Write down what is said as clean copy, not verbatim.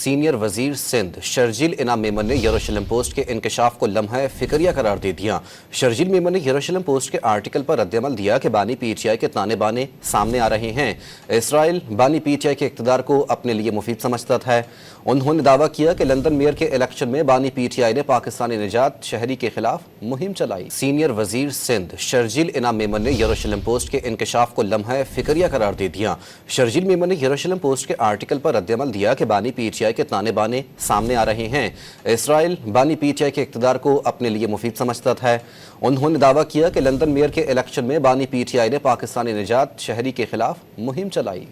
Senior वजीर सिंध शर्जील इनाम मेमन ने यरूशलेम पोस्ट के इंकशाफ को लम्हा फिक्रिया करार दे दिया। शर्जील मेमन ने यरूशलेम पोस्ट के आर्टिकल पर रद्दअमल दिया कि बानी पीटीआई के ताने बाने सामने आ रहे हैं। इसराइल बानी पीटीआई के इक़्तिदार को अपने लिए मुफीद समझता है। उन्होंने दावा किया कि लंदन मेयर के इलेक्शन में बानी पीटीआई ने पाकिस्तानी निजात शहरी के खिलाफ मुहिम चलाई। सीनियर वजीर सिंध शर्जील इनाम मेमन ने यरूशलेम पोस्ट के इंकशाफ को लम्हा फिक्रिया करार दे दिया। शर्जील मेमन ने यरूशलेम पोस्ट के आर्टिकल पर रद्दअमल दिया कि बानी पीटीआई के ताने बाने सामने आ रहे हैं। इसराइल बानी पीटीआई के इक़्तिदार को अपने लिए मुफीद समझता है। उन्होंने दावा किया कि लंदन मेयर के इलेक्शन में बानी पीटीआई ने पाकिस्तानी निजात शहरी के खिलाफ मुहिम चलाई।